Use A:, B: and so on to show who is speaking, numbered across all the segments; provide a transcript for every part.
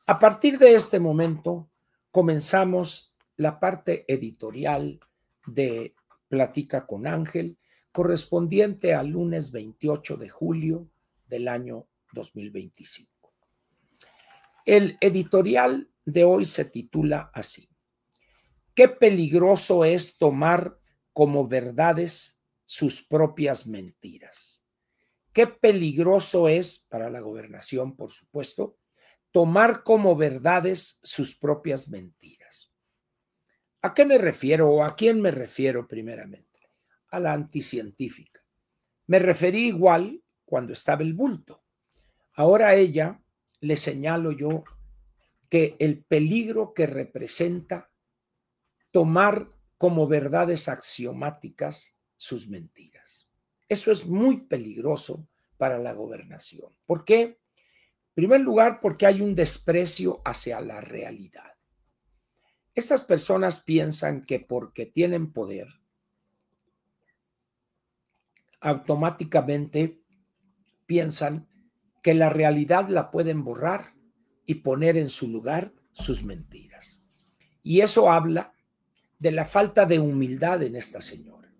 A: A partir de este momento comenzamos la parte editorial de Platica con Ángel, correspondiente al lunes 28 de julio del año 2025. El editorial de hoy se titula así: ¿Qué peligroso es tomar como verdades sus propias mentiras? Qué peligroso es, para la gobernación, por supuesto, tomar como verdades sus propias mentiras. ¿A qué me refiero o a quién me refiero primeramente? A la anticientífica. Me referí igual cuando estaba el bulto. Ahora a ella le señalo yo que el peligro que representa tomar como verdades axiomáticas sus mentiras. Eso es muy peligroso para la gobernación. ¿Por qué? En primer lugar, porque hay un desprecio hacia la realidad. Estas personas piensan que porque tienen poder, automáticamente piensan que la realidad la pueden borrar y poner en su lugar sus mentiras. Y eso habla de la falta de humildad en esta señora,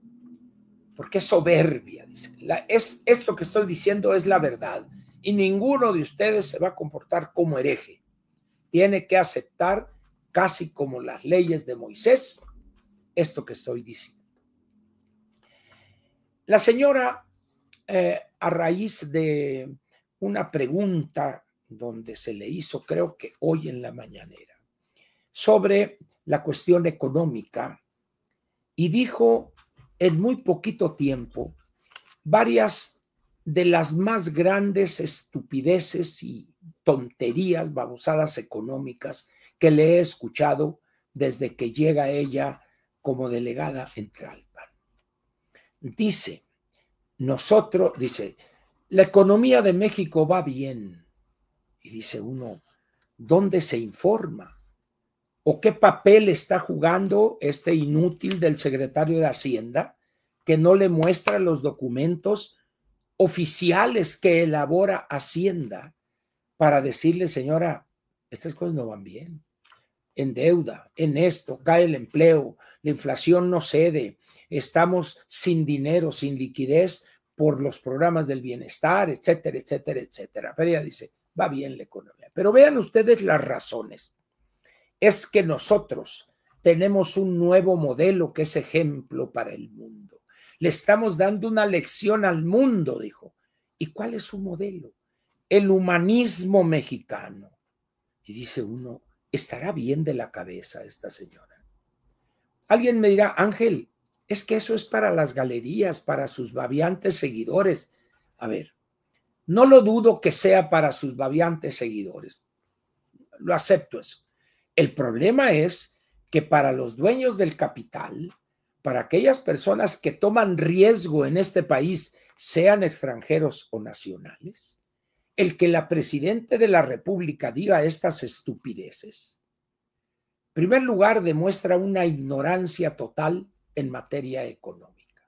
A: porque es soberbia, dice. Esto que estoy diciendo es la verdad y ninguno de ustedes se va a comportar como hereje. Tiene que aceptar, casi como las leyes de Moisés, esto que estoy diciendo. La señora, a raíz de una pregunta donde se le hizo, creo que hoy en la mañanera, sobre la cuestión económica, y dijo en muy poquito tiempo varias de las más grandes estupideces y tonterías, babosadas económicas que le he escuchado desde que llega ella como delegada en Tlalpan. Dice, la economía de México va bien. Y dice uno, ¿dónde se informa? ¿O qué papel está jugando este inútil del secretario de Hacienda que no le muestra los documentos oficiales que elabora Hacienda para decirle, señora, estas cosas no van bien? En deuda, en esto, cae el empleo, la inflación no cede, estamos sin dinero, sin liquidez por los programas del bienestar, etcétera, etcétera, etcétera. Pero ella dice, va bien la economía. Pero vean ustedes las razones. Es que nosotros tenemos un nuevo modelo que es ejemplo para el mundo. Le estamos dando una lección al mundo, dijo. ¿Y cuál es su modelo? El humanismo mexicano. Y dice uno, ¿estará bien de la cabeza esta señora? Alguien me dirá, Ángel, es que eso es para las galerías, para sus babiantes seguidores. A ver, no lo dudo que sea para sus babiantes seguidores. Lo acepto eso. El problema es que para los dueños del capital, para aquellas personas que toman riesgo en este país, sean extranjeros o nacionales, el que la presidenta de la República diga estas estupideces, en primer lugar, demuestra una ignorancia total en materia económica.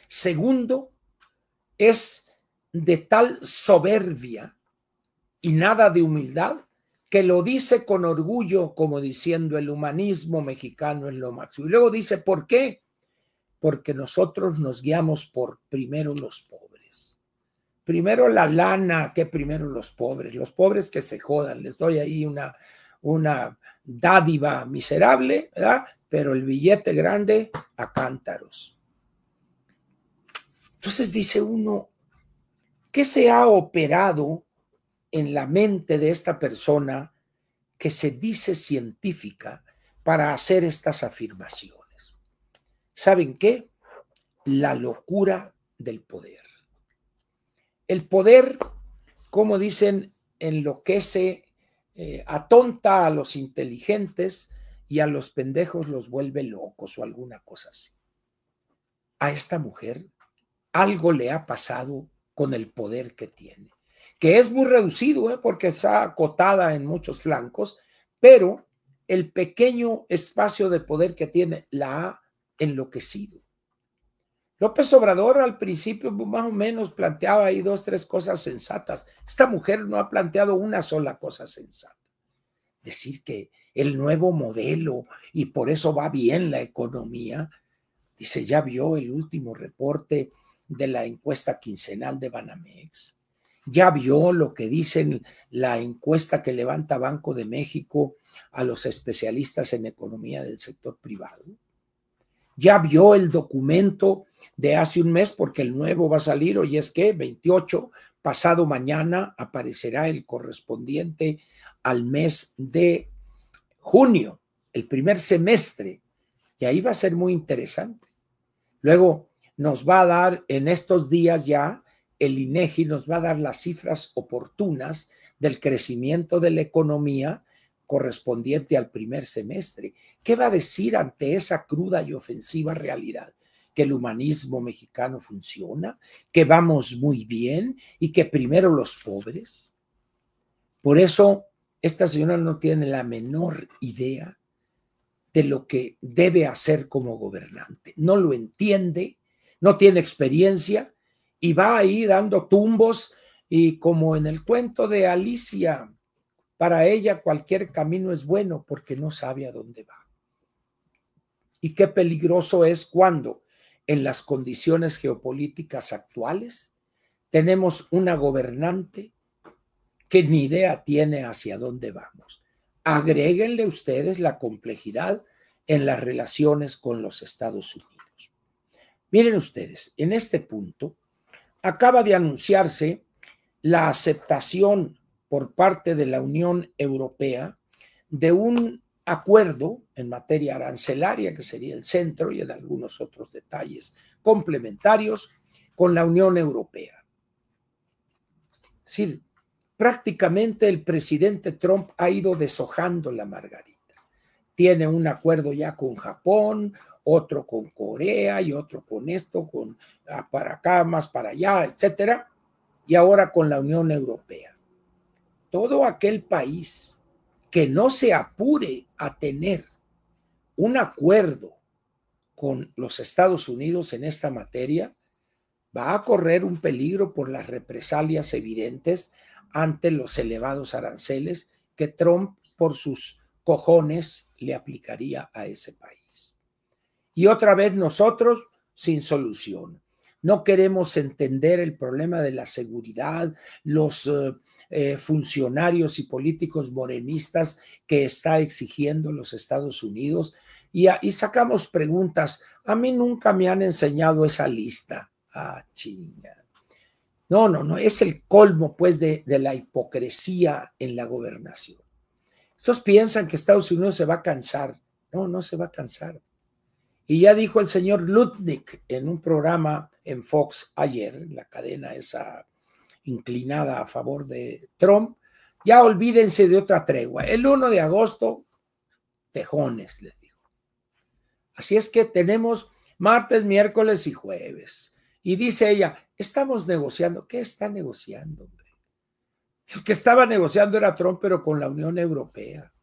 A: Segundo, es de tal soberbia y nada de humildad que lo dice con orgullo, como diciendo el humanismo mexicano es lo máximo. Y luego dice, ¿por qué? Porque nosotros nos guiamos por primero los pobres. Primero la lana, que primero los pobres que se jodan, les doy ahí una dádiva miserable, ¿verdad? Pero el billete grande a cántaros. Entonces dice uno, ¿qué se ha operado en la mente de esta persona que se dice científica para hacer estas afirmaciones? ¿Saben qué? La locura del poder. El poder, como dicen, enloquece, atonta a los inteligentes y a los pendejos los vuelve locos o alguna cosa así. A esta mujer algo le ha pasado con el poder que tiene, que es muy reducido, porque está acotada en muchos flancos, pero el pequeño espacio de poder que tiene la ha enloquecido. López Obrador al principio más o menos planteaba ahí 2, 3 cosas sensatas. Esta mujer no ha planteado una sola cosa sensata. decir que el nuevo modelo y por eso va bien la economía. Dice, ¿ya vio el último reporte de la encuesta quincenal de Banamex? ¿Ya vio lo que dicen la encuesta que levanta Banco de México a los especialistas en economía del sector privado? ¿Ya vio el documento de hace un mes? Porque el nuevo va a salir, hoy es que 28, pasado mañana aparecerá el correspondiente al mes de junio, el primer semestre, y ahí va a ser muy interesante. Luego nos va a dar en estos días ya, el INEGI nos va a dar las cifras oportunas del crecimiento de la economía correspondiente al primer semestre. ¿Qué va a decir ante esa cruda y ofensiva realidad? Que el humanismo mexicano funciona, que vamos muy bien y que primero los pobres. Por eso, esta señora no tiene la menor idea de lo que debe hacer como gobernante. No lo entiende, no tiene experiencia y va ahí dando tumbos y como en el cuento de Alicia, para ella cualquier camino es bueno porque no sabe a dónde va. Y qué peligroso es cuando en las condiciones geopolíticas actuales tenemos una gobernante que ni idea tiene hacia dónde vamos. Agréguenle ustedes la complejidad en las relaciones con los Estados Unidos. Miren ustedes, en este punto acaba de anunciarse la aceptación por parte de la Unión Europea de un acuerdo en materia arancelaria, que sería el centro, y en algunos otros detalles complementarios, con la Unión Europea. Es decir, prácticamente el presidente Trump ha ido deshojando la margarita. Tiene un acuerdo ya con Japón, otro con Corea y otro con esto, con para acá, más para allá, etcétera, y ahora con la Unión Europea. Todo aquel país que no se apure a tener un acuerdo con los Estados Unidos en esta materia va a correr un peligro por las represalias evidentes ante los elevados aranceles que Trump, por sus cojones, le aplicaría a ese país. Y otra vez nosotros sin solución. No queremos entender el problema de la seguridad, los funcionarios y políticos morenistas que está exigiendo los Estados Unidos y sacamos preguntas. A mí nunca me han enseñado esa lista. Ah, chinga. No, es el colmo pues de la hipocresía en la gobernación. Estos piensan que Estados Unidos se va a cansar. No se va a cansar. Y ya dijo el señor Lutnick en un programa en Fox ayer, la cadena esa inclinada a favor de Trump, ya olvídense de otra tregua. El 1 de agosto, tejones, les dijo. Así es que tenemos martes, miércoles y jueves. Y dice ella, estamos negociando. ¿Qué está negociando, hombre? El que estaba negociando era Trump, pero con la Unión Europea.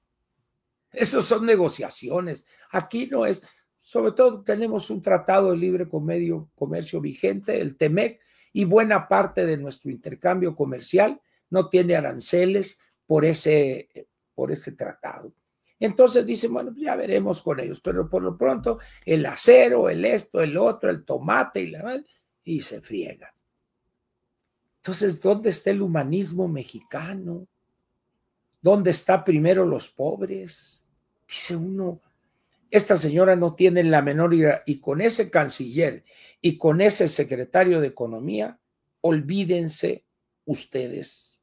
A: Esas son negociaciones. Aquí no es, sobre todo tenemos un tratado de libre comercio vigente, el TEMEC, y buena parte de nuestro intercambio comercial no tiene aranceles por ese tratado. Entonces dicen, bueno, pues ya veremos con ellos, pero por lo pronto el acero, el esto, el otro, el tomate y se friegan. Entonces, ¿dónde está el humanismo mexicano? ¿Dónde está primero los pobres? Dice uno, esta señora no tiene la menor idea, y con ese canciller y con ese secretario de Economía, olvídense ustedes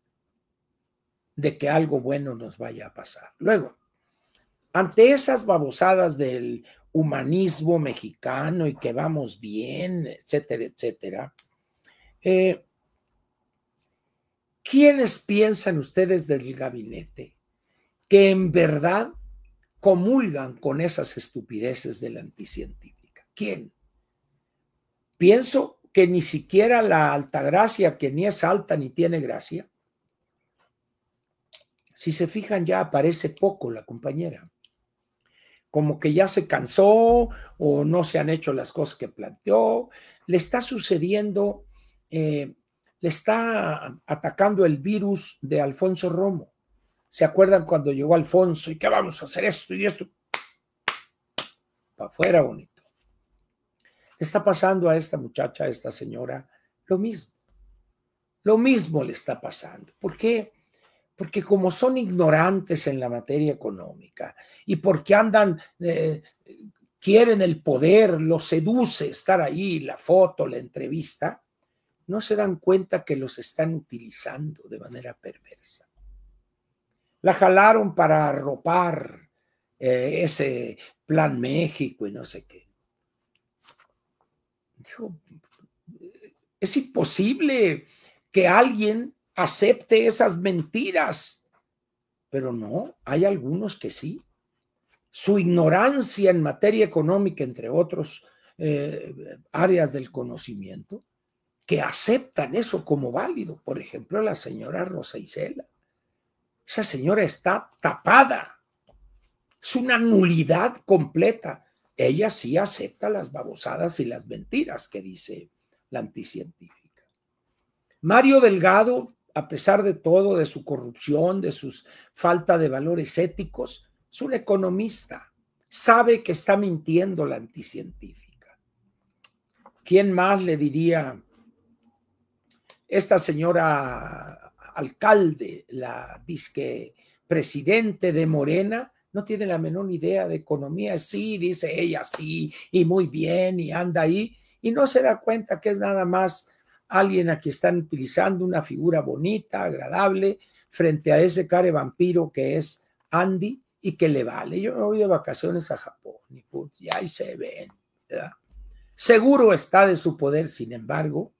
A: de que algo bueno nos vaya a pasar. Luego, ante esas babosadas del humanismo mexicano y que vamos bien, etcétera, etcétera, ¿quiénes piensan ustedes del gabinete que en verdad comulgan con esas estupideces de la anticientífica? ¿Quién? Pienso que ni siquiera la Altagracia, que ni es alta ni tiene gracia. Si se fijan, ya aparece poco la compañera. Como que ya se cansó o no se han hecho las cosas que planteó. Le está sucediendo, le está atacando el virus de Alfonso Romo. ¿Se acuerdan cuando llegó Alfonso y qué vamos a hacer esto y esto? Para afuera, bonito. Le está pasando a esta muchacha, a esta señora, lo mismo. Lo mismo le está pasando. ¿Por qué? Porque como son ignorantes en la materia económica y porque andan, quieren el poder, los seduce estar ahí, la foto, la entrevista, no se dan cuenta que los están utilizando de manera perversa. La jalaron para arropar ese Plan México y no sé qué. Dijo, es imposible que alguien acepte esas mentiras, pero no, hay algunos que sí. Su ignorancia en materia económica, entre otros áreas del conocimiento, que aceptan eso como válido. Por ejemplo, la señora Rosa Isela. Esa señora está tapada. Es una nulidad completa. Ella sí acepta las babosadas y las mentiras que dice la anticientífica. Mario Delgado, a pesar de todo, de su corrupción, de su falta de valores éticos, es un economista. Sabe que está mintiendo la anticientífica. ¿Quién más le diría? Esta señora alcalde, la disque presidente de Morena, no tiene la menor idea de economía. Sí, dice ella, sí, y muy bien, y anda ahí, y no se da cuenta que es nada más alguien a quien están utilizando, una figura bonita, agradable, frente a ese care vampiro que es Andy y que le vale. Yo me voy de vacaciones a Japón y pues, ya ahí se ven, ¿verdad? Seguro está de su poder, sin embargo,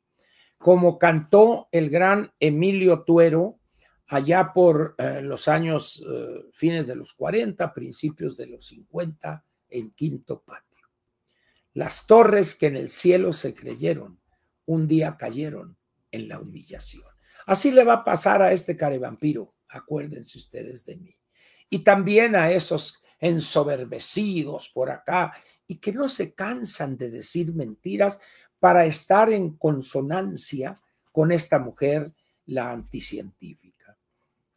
A: como cantó el gran Emilio Tuero allá por los años fines de los 40, principios de los 50, en Quinto Patio. Las torres que en el cielo se creyeron, un día cayeron en la humillación. Así le va a pasar a este carevampiro, acuérdense ustedes de mí. Y también a esos ensoberbecidos por acá y que no se cansan de decir mentiras para estar en consonancia con esta mujer, la anticientífica.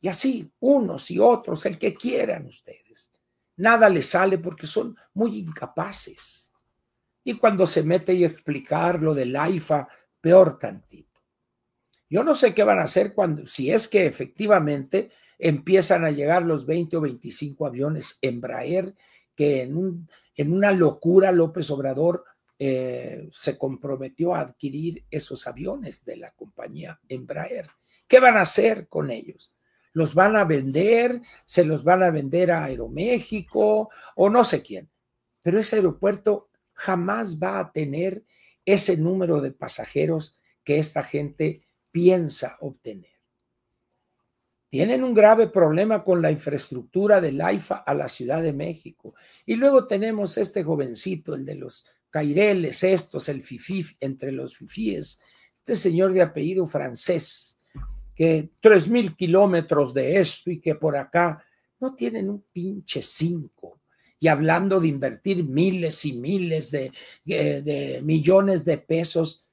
A: Y así, unos y otros, el que quieran ustedes. Nada les sale porque son muy incapaces. Y cuando se mete y explicar lo del AIFA, peor tantito. Yo no sé qué van a hacer cuando, si es que efectivamente empiezan a llegar los 20 o 25 aviones Embraer, que en una locura López Obrador se comprometió a adquirir esos aviones de la compañía Embraer. ¿Qué van a hacer con ellos? ¿Los van a vender? ¿Se los van a vender a Aeroméxico o no sé quién? Pero ese aeropuerto jamás va a tener ese número de pasajeros que esta gente piensa obtener. Tienen un grave problema con la infraestructura del AIFA a la Ciudad de México. Y luego tenemos este jovencito, el de los caireles, estos, el fifí, entre los fifíes, este señor de apellido francés, que 3,000 kilómetros de esto y que por acá no tienen un pinche 5. Y hablando de invertir miles y miles de millones de pesos,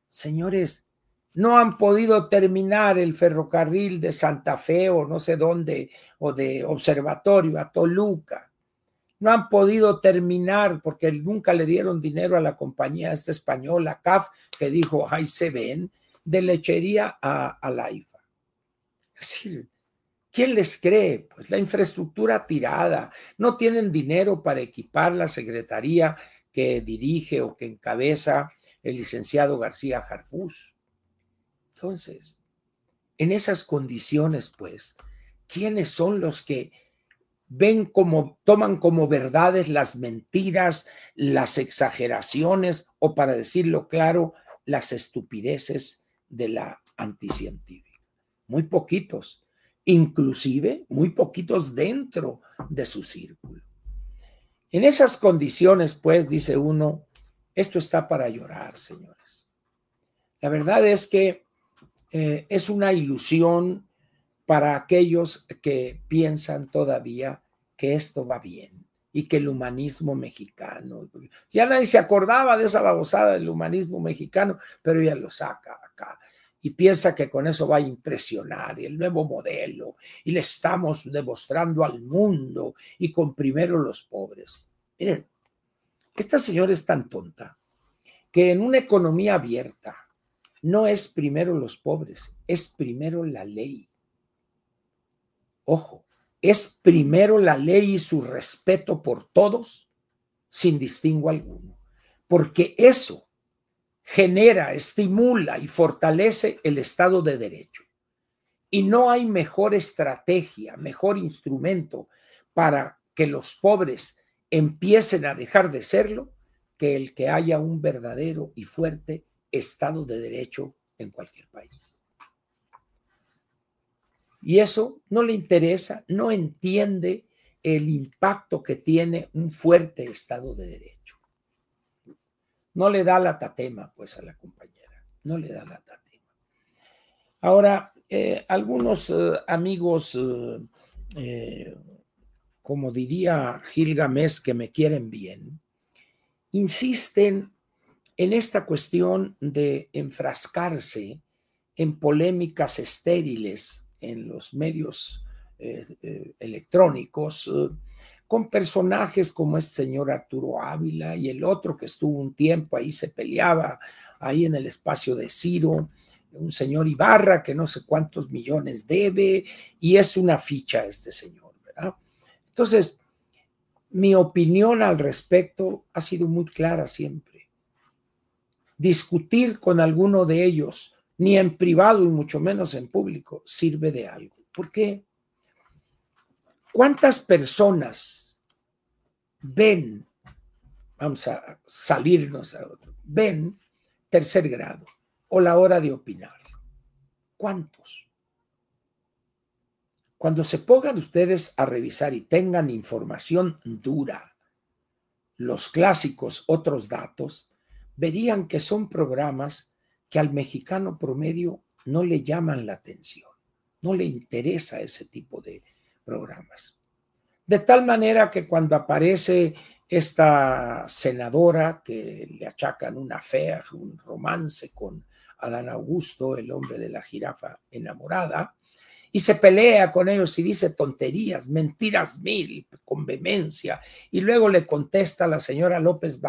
A: señores, no han podido terminar el ferrocarril de Santa Fe o no sé dónde, o de Observatorio a Toluca. No han podido terminar porque nunca le dieron dinero a la compañía esta española, CAF, que dijo, ahí se ven, de lechería a la IFA. Es decir, ¿quién les cree? Pues la infraestructura tirada. No tienen dinero para equipar la secretaría que dirige o que encabeza el licenciado García Harfuch. Entonces, en esas condiciones, pues, ¿quiénes son los que ven como, toman como verdades las mentiras, las exageraciones o, para decirlo claro, las estupideces de la anticientífica? Muy poquitos, inclusive muy poquitos dentro de su círculo. En esas condiciones, pues, dice uno, esto está para llorar, señores. La verdad es que es una ilusión para aquellos que piensan todavía que esto va bien y que el humanismo mexicano, ya nadie se acordaba de esa babosada del humanismo mexicano, pero ella lo saca acá. y piensa que con eso va a impresionar y el nuevo modelo y le estamos demostrando al mundo y con primero los pobres. Miren, esta señora es tan tonta que en una economía abierta no es primero los pobres, es primero la ley. Ojo, es primero la ley y su respeto por todos sin distingo alguno, porque eso genera, estimula y fortalece el Estado de Derecho. Y no hay mejor estrategia, mejor instrumento para que los pobres empiecen a dejar de serlo que el que haya un verdadero y fuerte Estado de Derecho en cualquier país. Y eso no le interesa, no entiende el impacto que tiene un fuerte Estado de Derecho. No le da la tatema, pues, a la compañera, no le da la tatema. Ahora, algunos amigos, como diría Gilgamesh, que me quieren bien, insisten en esta cuestión de enfrascarse en polémicas estériles en los medios electrónicos, con personajes como este señor Arturo Ávila y el otro que estuvo un tiempo ahí, se peleaba ahí en el espacio de Ciro, un señor Ibarra que no sé cuántos millones debe y es una ficha este señor, ¿verdad? Entonces, mi opinión al respecto ha sido muy clara siempre. Discutir con alguno de ellos, ni en privado y mucho menos en público, sirve de algo. ¿Por qué? ¿Cuántas personas ven, vamos a salirnos a otro, ven Tercer Grado o La Hora de Opinar? ¿Cuántos? Cuando se pongan ustedes a revisar y tengan información dura, los clásicos, otros datos, verían que son programas que al mexicano promedio no le llaman la atención, no le interesa ese tipo de programas. De tal manera que cuando aparece esta senadora que le achacan una affair, un romance con Adán Augusto, el hombre de la jirafa enamorada, y se pelea con ellos y dice tonterías, mentiras mil, con vehemencia, y luego le contesta la señora López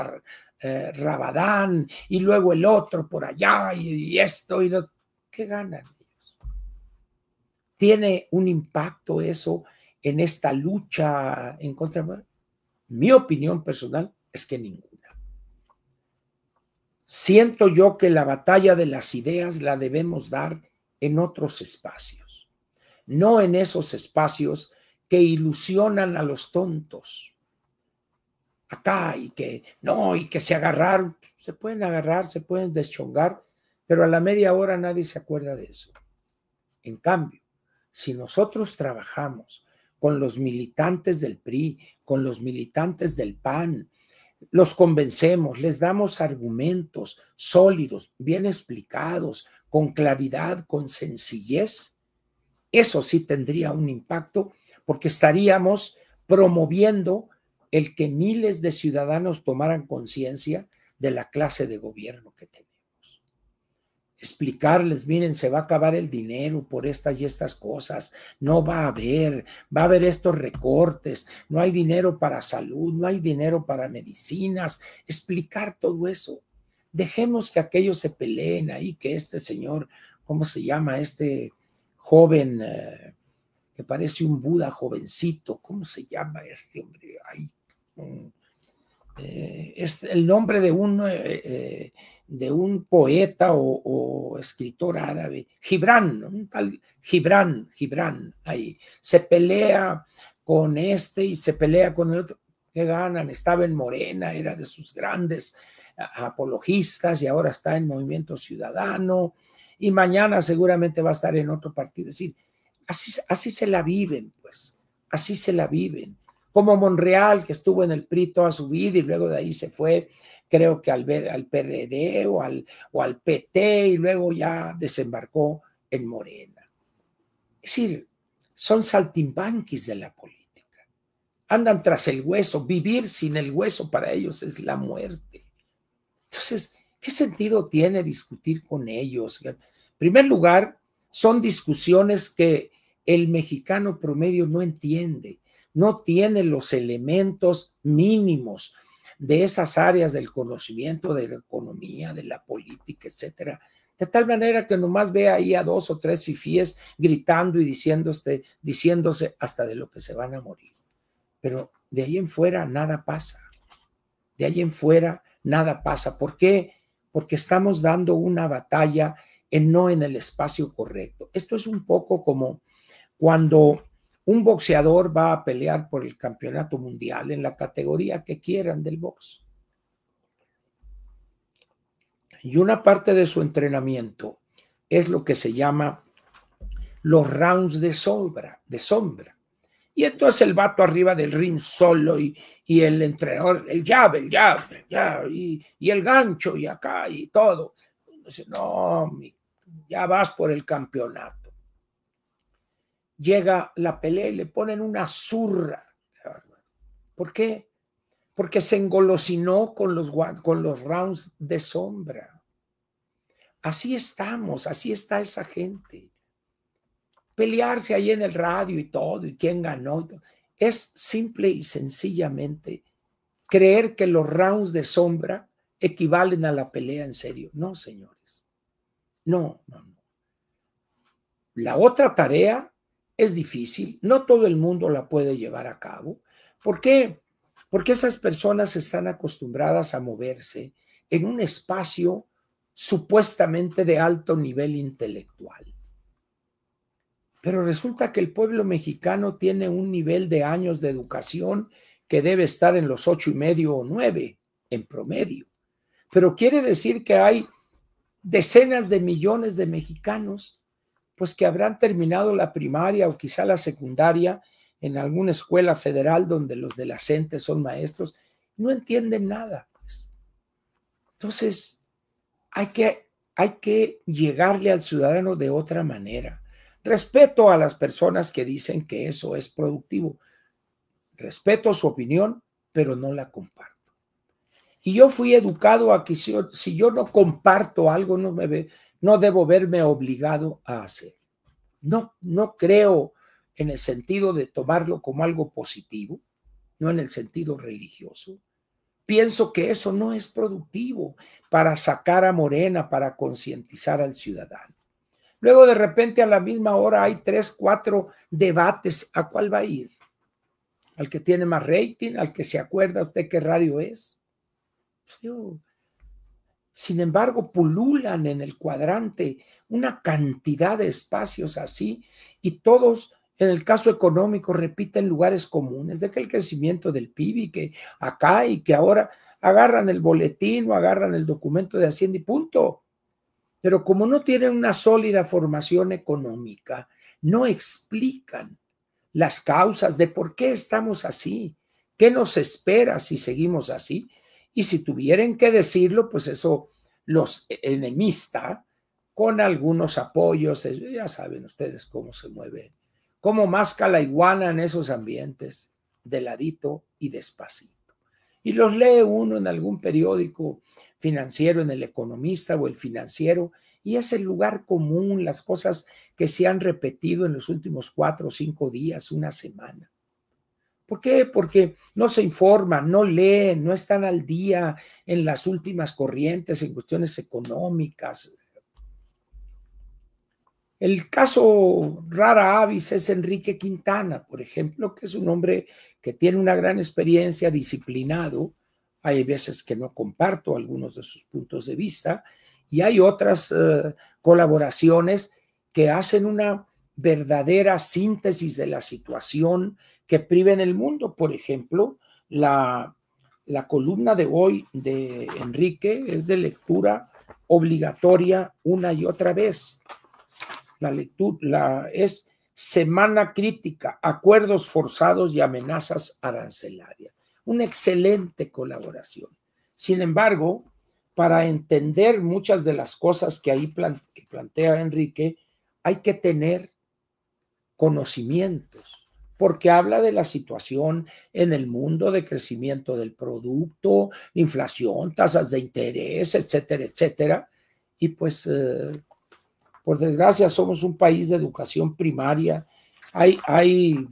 A: Rabadán, y luego el otro por allá, y esto, y lo, ¿qué ganan ellos? ¿Tiene un impacto eso en esta lucha en contra? Mi opinión personal es que ninguna. Siento yo que la batalla de las ideas la debemos dar en otros espacios, no en esos espacios que ilusionan a los tontos. Acá y que no, y que se agarraron, se pueden agarrar, se pueden deschongar, pero a la media hora nadie se acuerda de eso. En cambio, si nosotros trabajamos con los militantes del PRI, con los militantes del PAN, los convencemos, les damos argumentos sólidos, bien explicados, con claridad, con sencillez, eso sí tendría un impacto porque estaríamos promoviendo el que miles de ciudadanos tomaran conciencia de la clase de gobierno que tenemos. Explicarles, miren, se va a acabar el dinero por estas y estas cosas, no va a haber estos recortes, no hay dinero para salud, no hay dinero para medicinas, explicar todo eso. Dejemos que aquellos se peleen ahí, que este señor, ¿cómo se llama? Este joven que parece un Buda jovencito, ¿cómo se llama este hombre? Ahí, es el nombre de un poeta o escritor árabe, Gibran, ¿no? Un tal Gibran, ahí se pelea con este y se pelea con el otro. ¿Qué ganan? Estaba en Morena, era de sus grandes apologistas y ahora está en Movimiento Ciudadano y mañana seguramente va a estar en otro partido. Es decir, así se la viven, pues, así se la viven. Como Monreal, que estuvo en el PRI toda su vida y luego de ahí se fue, creo que al PRD o al PT y luego ya desembarcó en Morena. Es decir, son saltimbanquis de la política. Andan tras el hueso. Vivir sin el hueso para ellos es la muerte. Entonces, ¿qué sentido tiene discutir con ellos? En primer lugar, son discusiones que el mexicano promedio no entiende, no tiene los elementos mínimos de esas áreas del conocimiento, de la economía, de la política, etcétera, de tal manera que nomás ve ahí a 2 o 3 fifíes gritando y diciéndose hasta de lo que se van a morir. Pero de ahí en fuera nada pasa. De ahí en fuera nada pasa. ¿Por qué? Porque estamos dando una batalla no en el espacio correcto. Esto es un poco como cuando un boxeador va a pelear por el campeonato mundial en la categoría que quieran del box. Y una parte de su entrenamiento es lo que se llama los rounds de sombra. Y entonces el vato arriba del ring solo y el entrenador, el jab, y el gancho y acá y todo. Entonces, no, ya vas por el campeonato. Llega la pelea y le ponen una zurra. ¿Por qué? Porque se engolosinó con los rounds de sombra. Así estamos, así está esa gente. Pelearse ahí en el radio y todo, y quién ganó. Y todo. Es simple y sencillamente creer que los rounds de sombra equivalen a la pelea en serio. No, señores. No. La otra tarea es difícil, no todo el mundo la puede llevar a cabo. ¿Por qué? Porque esas personas están acostumbradas a moverse en un espacio supuestamente de alto nivel intelectual. Pero resulta que el pueblo mexicano tiene un nivel de años de educación que debe estar en los 8,5 o 9 en promedio. Pero quiere decir que hay decenas de millones de mexicanos pues que habrán terminado la primaria o quizá la secundaria en alguna escuela federal donde los de la CENTE son maestros, no entienden nada. Pues. Entonces, hay que llegarle al ciudadano de otra manera. Respeto a las personas que dicen que eso es productivo. Respeto su opinión, pero no la comparto. Y yo fui educado a que si yo no comparto algo, no debo verme obligado a hacer. No creo en el sentido de tomarlo como algo positivo, no en el sentido religioso. Pienso que eso no es productivo para sacar a Morena, para concientizar al ciudadano. Luego de repente a la misma hora hay 3, 4 debates. ¿A cuál va a ir? ¿Al que tiene más rating? ¿Al que se acuerda usted qué radio es? Sin embargo, pululan en el cuadrante una cantidad de espacios así y todos, en el caso económico, repiten lugares comunes de que el crecimiento del PIB y que acá y que ahora agarran el boletín o agarran el documento de Hacienda y punto. Pero como no tienen una sólida formación económica, no explican las causas de por qué estamos así, qué nos espera si seguimos así. Y si tuvieran que decirlo, pues eso los enemista con algunos apoyos. Ya saben ustedes cómo se mueve, cómo masca la iguana en esos ambientes, de ladito y despacito. Y los lee uno en algún periódico financiero, en El Economista o El Financiero, y es el lugar común, las cosas que se han repetido en los últimos 4 o 5 días, una semana. ¿Por qué? Porque no se informan, no leen, no están al día en las últimas corrientes, en cuestiones económicas. El caso rara avis es Enrique Quintana, por ejemplo, que es un hombre que tiene una gran experiencia, disciplinado. Hay veces que no comparto algunos de sus puntos de vista y hay otras colaboraciones que hacen una verdadera síntesis de la situación que priva en el mundo. Por ejemplo, la columna de hoy de Enrique es de lectura obligatoria una y otra vez. La lectura es Semana Crítica, Acuerdos Forzados y Amenazas Arancelarias. Una excelente colaboración. Sin embargo, para entender muchas de las cosas que ahí plantea Enrique, hay que tener conocimientos, porque habla de la situación en el mundo de crecimiento del producto, inflación, tasas de interés, etcétera, etcétera. Y pues Por desgracia, somos un país de educación primaria. Hay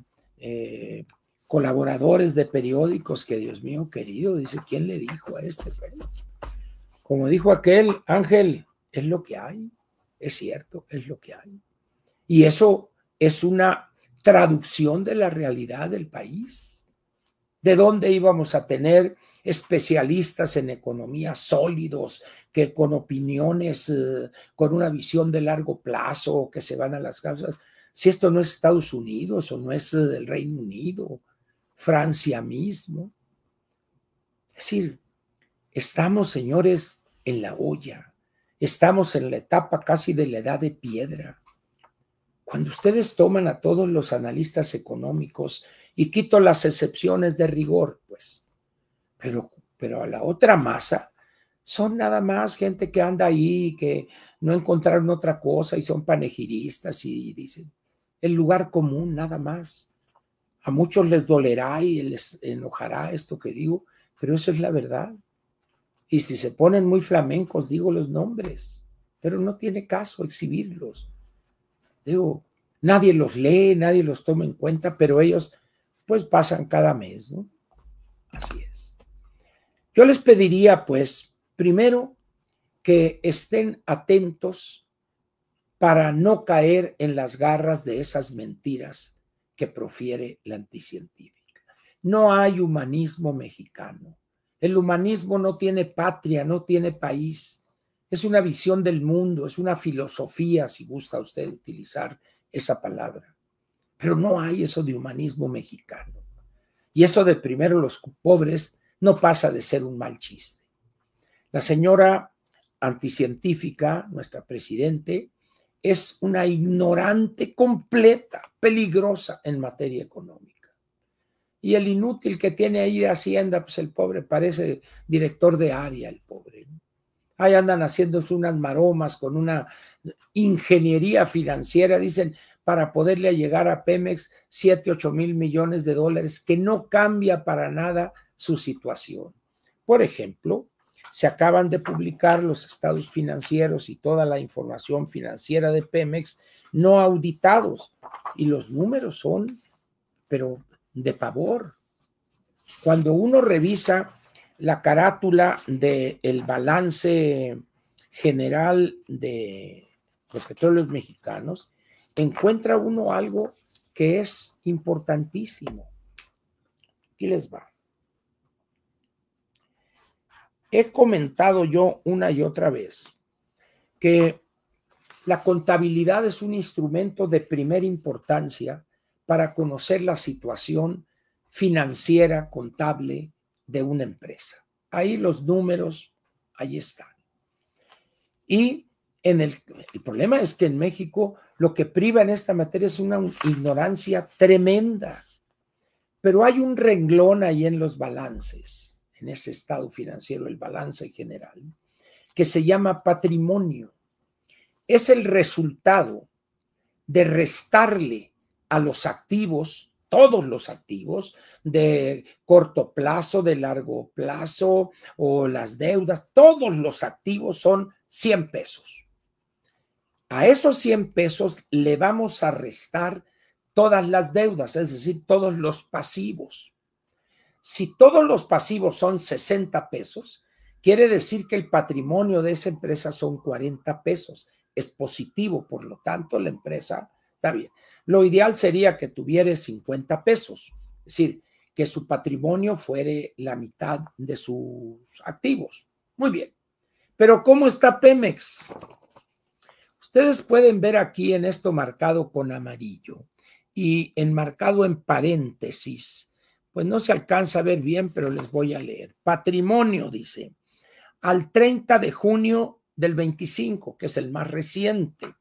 A: colaboradores de periódicos que, Dios mío querido, dice, ¿quién le dijo a este? Pero, como dijo aquel, Ángel, es lo que hay. Es cierto, es lo que hay. Y eso es una traducción de la realidad del país. ¿De dónde íbamos a tener especialistas en economía sólidos, que con opiniones, con una visión de largo plazo, que se van a las causas? Si esto no es Estados Unidos o no es el Reino Unido, Francia mismo. Es decir, estamos, señores, en la olla. Estamos en la etapa casi de la edad de piedra. Cuando ustedes toman a todos los analistas económicos, y quito las excepciones de rigor, pues, pero a la otra masa son nada más gente que anda ahí, que no encontraron otra cosa y son panegiristas y dicen el lugar común, nada más. A muchos les dolerá y les enojará esto que digo, pero eso es la verdad. Y si se ponen muy flamencos, digo los nombres, pero no tiene caso exhibirlos. Digo, nadie los lee, nadie los toma en cuenta, pero ellos pues pasan cada mes, ¿no? Así es. Yo les pediría, pues, primero que estén atentos para no caer en las garras de esas mentiras que profiere la anticientífica. No hay humanismo mexicano. El humanismo no tiene patria, no tiene país. Es una visión del mundo, es una filosofía, si gusta usted utilizar esa palabra. Pero no hay eso de humanismo mexicano. Y eso de primero los pobres no pasa de ser un mal chiste. La señora anticientífica, nuestra presidente, es una ignorante completa, peligrosa en materia económica. Y el inútil que tiene ahí de Hacienda, pues el pobre parece director de área, el pobre. Ahí andan haciéndose unas maromas con una ingeniería financiera, dicen, para poderle llegar a Pemex 7, 8 mil millones de dólares, que no cambia para nada su situación. Por ejemplo, se acaban de publicar los estados financieros y toda la información financiera de Pemex no auditados, y los números son, pero de favor. Cuando uno revisa la carátula del balance general de los petróleos mexicanos, encuentra uno algo que es importantísimo. Aquí les va. He comentado yo una y otra vez que la contabilidad es un instrumento de primera importancia para conocer la situación financiera, contable de una empresa. Ahí los números, ahí están. Y el problema es que en México lo que priva en esta materia es una ignorancia tremenda. Pero hay un renglón ahí en los balances, en ese estado financiero, el balance general, que se llama patrimonio. Es el resultado de restarle a los activos, todos los activos, de corto plazo, de largo plazo, o las deudas, todos los activos son 100 pesos. A esos 100 pesos le vamos a restar todas las deudas, es decir, todos los pasivos. Si todos los pasivos son 60 pesos, quiere decir que el patrimonio de esa empresa son 40 pesos. Es positivo, por lo tanto, la empresa está bien. Lo ideal sería que tuviera 50 pesos, es decir, que su patrimonio fuere la mitad de sus activos. Muy bien. Pero ¿cómo está Pemex? Ustedes pueden ver aquí en esto marcado con amarillo y enmarcado en paréntesis. Pues no se alcanza a ver bien, pero les voy a leer. Patrimonio, dice, al 30 de junio del 25, que es el más reciente.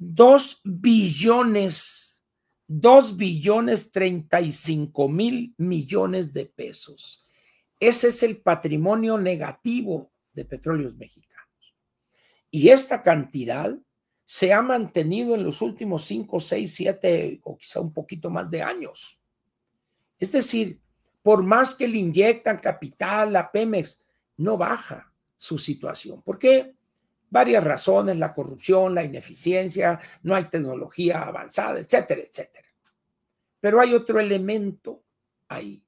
A: 2 billones 35 mil millones de pesos. Ese es el patrimonio negativo de Petróleos Mexicanos. Y esta cantidad se ha mantenido en los últimos 5, 6, 7 o quizá un poquito más de años. Es decir, por más que le inyectan capital a Pemex, no baja su situación. ¿Por qué? varias razones, la corrupción, la ineficiencia, no hay tecnología avanzada, etcétera, etcétera. Pero hay otro elemento ahí,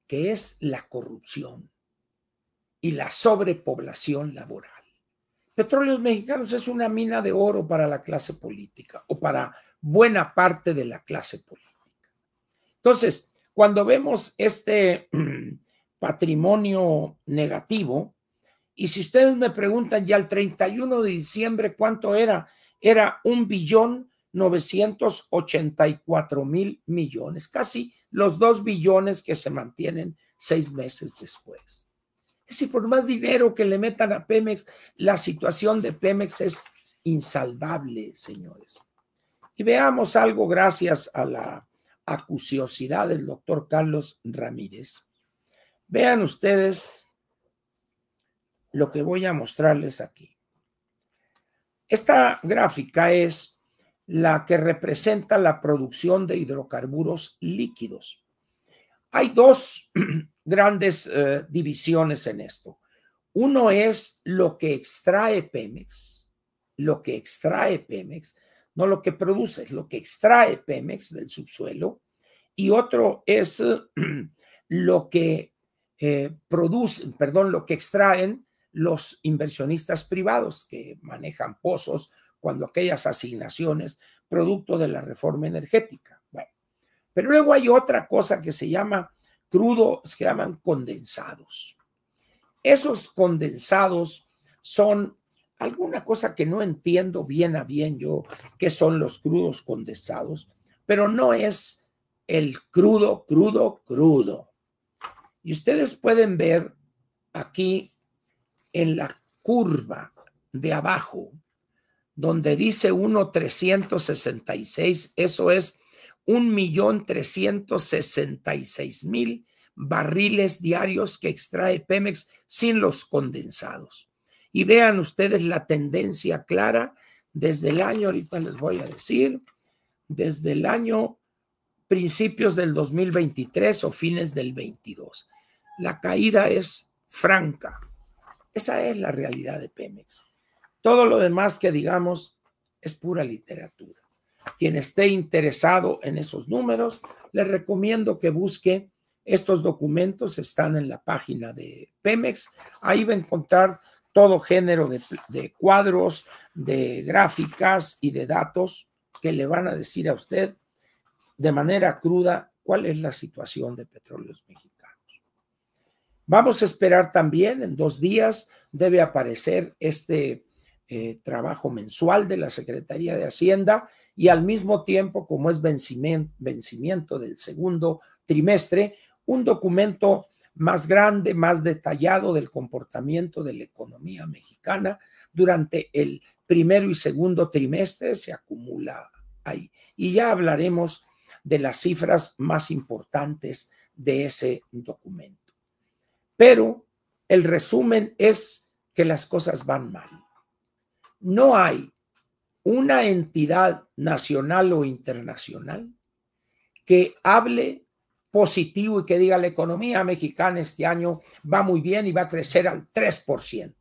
A: que es la corrupción y la sobrepoblación laboral. Petróleos Mexicanos es una mina de oro para la clase política o para buena parte de la clase política. Entonces, cuando vemos este patrimonio negativo, y si ustedes me preguntan ya el 31 de diciembre cuánto era 1.984.000.000.000, casi los 2 billones que se mantienen 6 meses después. Es decir, por más dinero que le metan a Pemex, la situación de Pemex es insalvable, señores. Y veamos algo gracias a la acuciosidad del doctor Carlos Ramírez. Vean ustedes lo que voy a mostrarles aquí. Esta gráfica es la que representa la producción de hidrocarburos líquidos. Hay dos grandes divisiones en esto. Uno es lo que extrae Pemex, no lo que produce, es lo que extrae Pemex del subsuelo, y otro es lo que lo que extraen los inversionistas privados que manejan pozos cuando aquellas asignaciones producto de la reforma energética. Bueno, pero luego hay otra cosa que se llama crudos, que llaman condensados. Esos condensados son alguna cosa que no entiendo bien a bien yo qué son los crudos condensados, pero no es el crudo. Y ustedes pueden ver aquí en la curva de abajo, donde dice 1.366, eso es 1.366.000 barriles diarios que extrae Pemex sin los condensados. Y vean ustedes la tendencia clara desde el año, ahorita les voy a decir, desde el año principios del 2023 o fines del 22. La caída es franca. Esa es la realidad de Pemex. Todo lo demás que digamos es pura literatura. Quien esté interesado en esos números, les recomiendo que busque estos documentos, están en la página de Pemex. Ahí va a encontrar todo género de cuadros, de gráficas y de datos que le van a decir a usted de manera cruda cuál es la situación de Petróleos Mexicanos. Vamos a esperar también, en 2 días debe aparecer este trabajo mensual de la Secretaría de Hacienda y al mismo tiempo, como es vencimiento del segundo trimestre, un documento más grande, más detallado del comportamiento de la economía mexicana durante el primero y segundo trimestre se acumula ahí. Y ya hablaremos de las cifras más importantes de ese documento. Pero el resumen es que las cosas van mal. No hay una entidad nacional o internacional que hable positivo y que diga la economía mexicana este año va muy bien y va a crecer al 3%.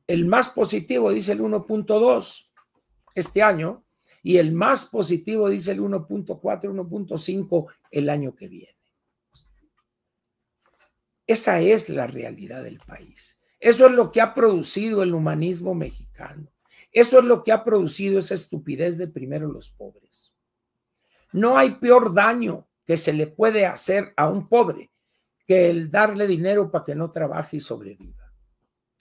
A: El más positivo dice el 1.2 este año y el más positivo dice el 1.4, 1.5 el año que viene. Esa es la realidad del país. Eso es lo que ha producido el humanismo mexicano. Eso es lo que ha producido esa estupidez de primero los pobres. No hay peor daño que se le puede hacer a un pobre que el darle dinero para que no trabaje y sobreviva.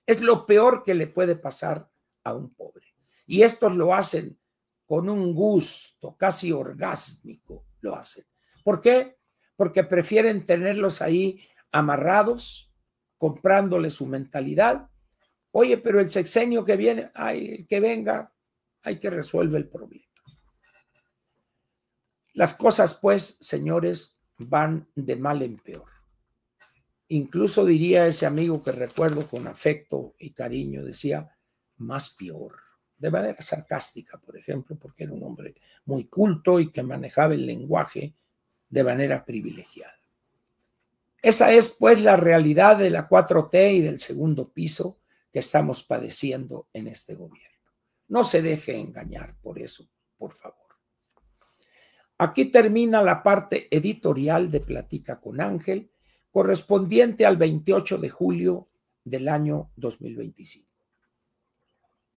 A: Es lo peor que le puede pasar a un pobre. Y estos lo hacen con un gusto casi orgásmico, lo hacen. ¿Por qué? Porque prefieren tenerlos ahí amarrados, comprándole su mentalidad. Oye, pero el sexenio que viene, el que venga, hay que resolver el problema. Las cosas, pues, señores, van de mal en peor. Incluso diría ese amigo que recuerdo con afecto y cariño, decía, más peor. De manera sarcástica, por ejemplo, porque era un hombre muy culto y que manejaba el lenguaje de manera privilegiada. Esa es, pues, la realidad de la 4T y del segundo piso que estamos padeciendo en este gobierno. No se deje engañar por eso, por favor. Aquí termina la parte editorial de Platica con Ángel, correspondiente al 28 de julio del año 2025.